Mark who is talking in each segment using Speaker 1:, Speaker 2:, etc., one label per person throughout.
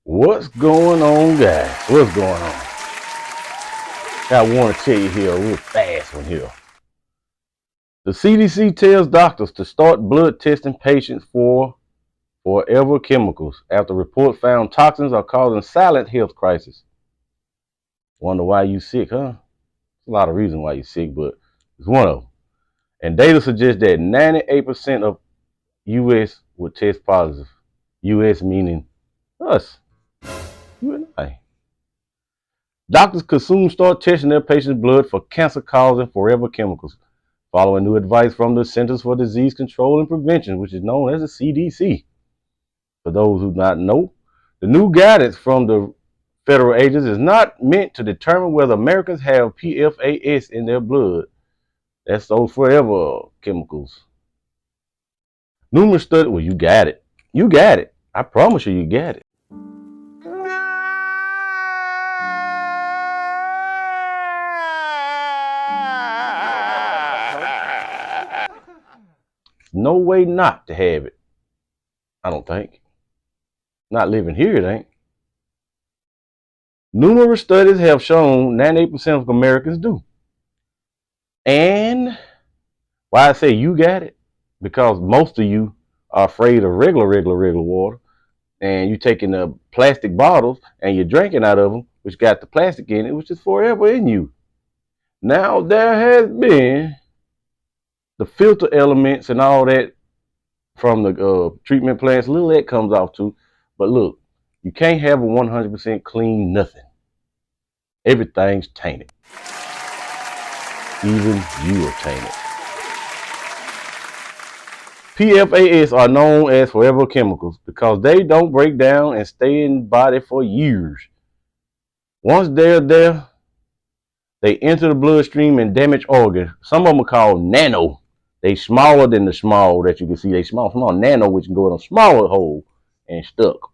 Speaker 1: What's going on, guys? What's going on? I want to tell you here real fast one here. The CDC tells doctors to start blood testing patients for forever chemicals after report found toxins are causing silent health crisis. Wonder why you sick, huh? There's a lot of reasons why you're sick, but it's one of them. And data suggests that 98% of U.S. would test positive. U.S. meaning us, you and I. Doctors could soon start testing their patients' blood for cancer-causing forever chemicals, following new advice from the Centers for Disease Control and Prevention, which is known as the CDC. For those who do not know, the new guidance from the federal agency is not meant to determine whether Americans have PFAS in their blood. That's those forever chemicals. Numerous studies, well, you got it. You got it. I promise you, you got it. No way not to have it. I don't think. Not living here, it ain't. Numerous studies have shown 98% of Americans do. And why I say you got it? Because most of you are afraid of regular water. And you're taking the plastic bottles and you're drinking out of them, which got the plastic in it, which is forever in you. Now, there has been the filter elements and all that from the treatment plants. A little of that comes off too. But look, you can't have a 100% clean nothing. Everything's tainted. Even you are tainted. PFAS are known as forever chemicals because they don't break down and stay in the body for years. Once they're there, they enter the bloodstream and damage organs. Some of them are called nano. They smaller than the small that you can see. They small nano, which can go in a smaller hole and stuck.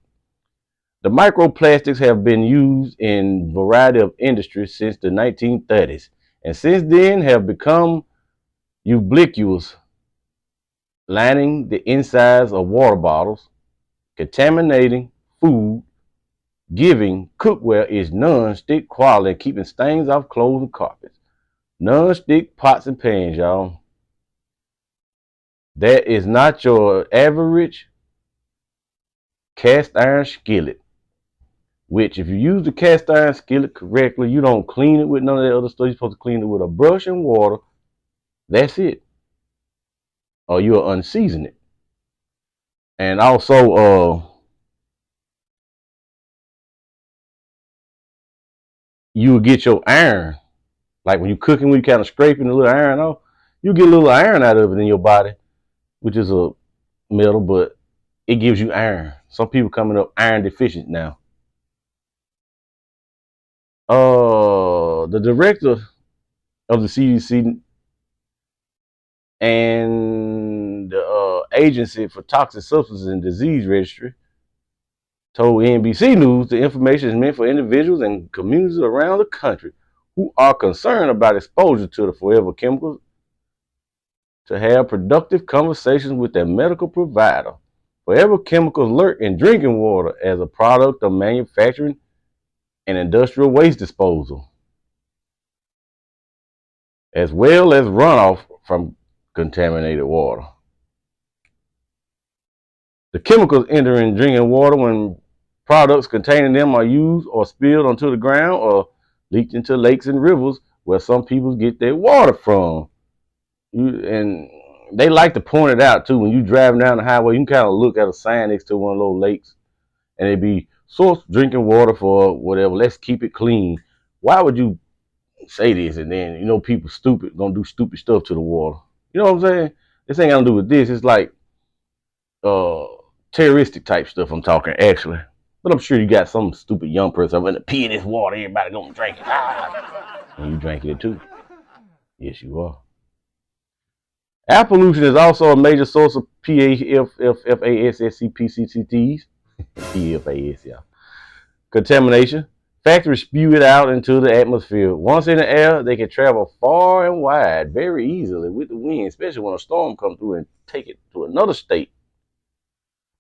Speaker 1: The microplastics have been used in a variety of industries since the 1930s, and since then have become ubiquitous, lining the insides of water bottles, contaminating food, giving cookware is non-stick quality, and keeping stains off clothes and carpets. Non-stick pots and pans, y'all. That is not your average cast iron skillet. Which, if you use the cast iron skillet correctly, you don't clean it with none of that other stuff. You're supposed to clean it with a brush and water. That's it. Or you'll unseason it. And also, you will get your iron. Like when you're cooking, when you kind of scraping the little iron off, you get a little iron out of it in your body, which is a metal, but it gives you iron. Some people coming up iron deficient now. The director of the CDC and the Agency for Toxic Substances and Disease Registry told NBC News the information is meant for individuals and communities around the country who are concerned about exposure to the forever chemicals to have productive conversations with their medical provider. Forever chemicals lurk in drinking water as a product of manufacturing and industrial waste disposal, as well as runoff from contaminated water. The chemicals enter in drinking water when products containing them are used or spilled onto the ground or leaked into lakes and rivers where some people get their water from. And they like to point it out too. When you're driving down the highway, you can kind of look at a sign next to one of those lakes and it'd be source drinking water for whatever. Let's keep it clean. Why would you say this? And then, people stupid gonna do stupid stuff to the water. You know what I'm saying? This ain't got to do with this. It's like terroristic type stuff I'm talking, actually. But I'm sure you got some stupid young person. I'm gonna pee in this water, everybody gonna drink it. And you drinking it too. Yes, you are. Air pollution is also a major source of PFAS, SCPCTs. PFAS, yeah. Contamination. Factories spew it out into the atmosphere. Once in the air, they can travel far and wide very easily with the wind, especially when a storm comes through and take it to another state.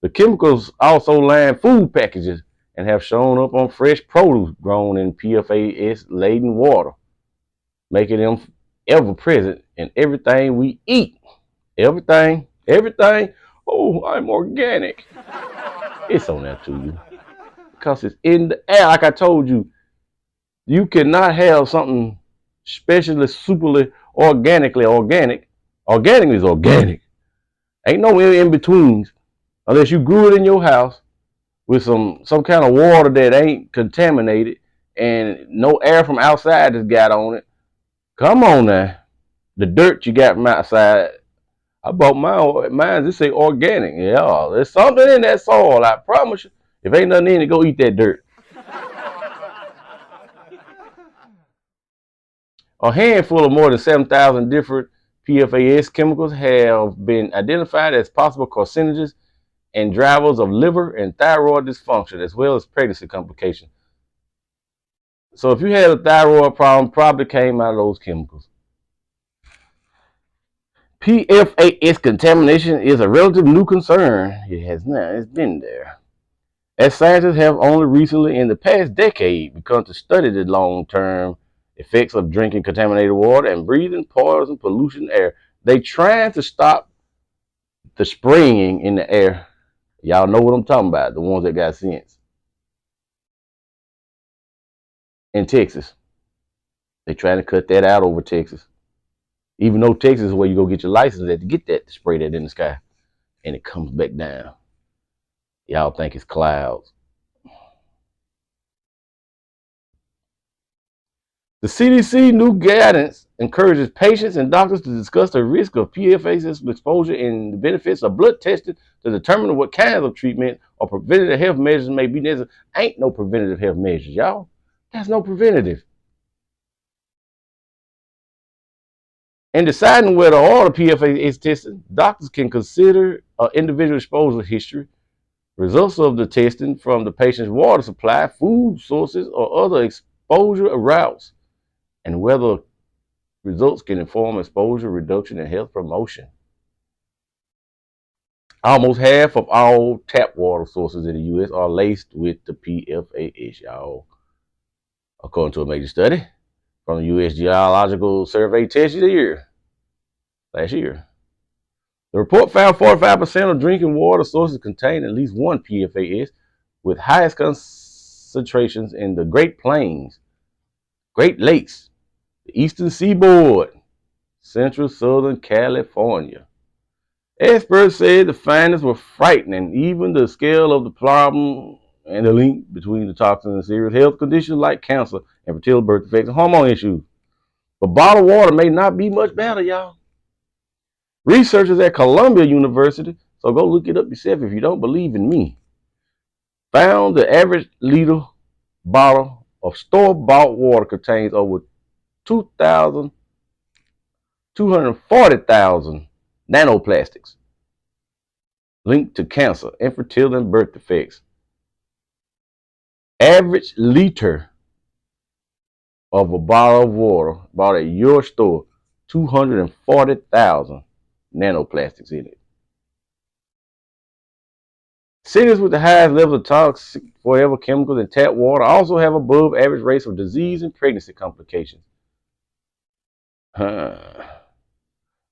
Speaker 1: The chemicals also line food packages and have shown up on fresh produce grown in PFAS-laden water, making them ever present in everything we eat. Everything. Oh, I'm organic. It's on there to you because it's in the air. Like I told you, you cannot have something specially, superly, organically organic. Organic is organic. Ain't no in-betweens unless you grew it in your house with some kind of water that ain't contaminated and no air from outside that's got on it. Come on now. The dirt you got from outside. I bought mine. This say organic. Yeah, there's something in that soil. I promise you. If ain't nothing in it, go eat that dirt. A handful of more than 7,000 different PFAS chemicals have been identified as possible carcinogens and drivers of liver and thyroid dysfunction, as well as pregnancy complications. So if you had a thyroid problem, probably came out of those chemicals. PFAS contamination is a relatively new concern. It's been there. As scientists have only recently, in the past decade, begun to study the long-term effects of drinking contaminated water and breathing poison pollution air. They trying to stop the spraying in the air. Y'all know what I'm talking about, the ones that got sense. In Texas. They trying to cut that out over Texas. Even though Texas is where you go get your license at to get that, to spray that in the sky. And it comes back down. Y'all think it's clouds. The CDC new guidance encourages patients and doctors to discuss the risk of PFAS exposure and the benefits of blood testing to determine what kinds of treatment or preventative health measures may be necessary. Ain't no preventative health measures, y'all. There's no preventative. In deciding whether all the PFAS is tested, doctors can consider individual exposure history, results of the testing from the patient's water supply, food sources, or other exposure routes, and whether results can inform exposure reduction and health promotion. Almost half of all tap water sources in the U.S. are laced with the PFAS, y'all, according to a major study from the U.S. Geological Survey last year. The report found 45% of drinking water sources contain at least one PFAS, with highest concentrations in the Great Plains, Great Lakes, the Eastern Seaboard, Central Southern California. Experts said the findings were frightening. Even the scale of the problem and the link between the toxins and serious health conditions like cancer and fertility, birth defects, and hormone issues. But bottled water may not be much better, y'all. Researchers at Columbia University, so go look it up yourself if you don't believe in me, found the average liter bottle of store-bought water contains over 240,000 nanoplastics linked to cancer, infertility, and birth defects. Average liter of a bottle of water bought at your store, 240,000 nanoplastics in it. Cities with the highest level of toxic forever chemicals in tap water also have above average rates of disease and pregnancy complications. The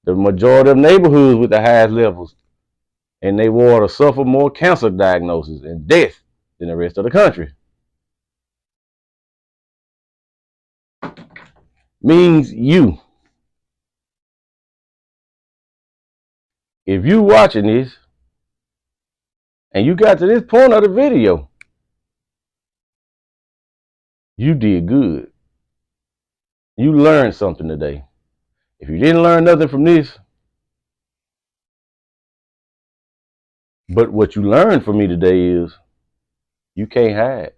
Speaker 1: majority of neighborhoods with the highest levels in their water suffer more cancer diagnoses and death than the rest of the country. Means you. If you watching this and you got to this point of the video, you did good. You learned something today. If you didn't learn nothing from this, but what you learned from me today is you can't hide.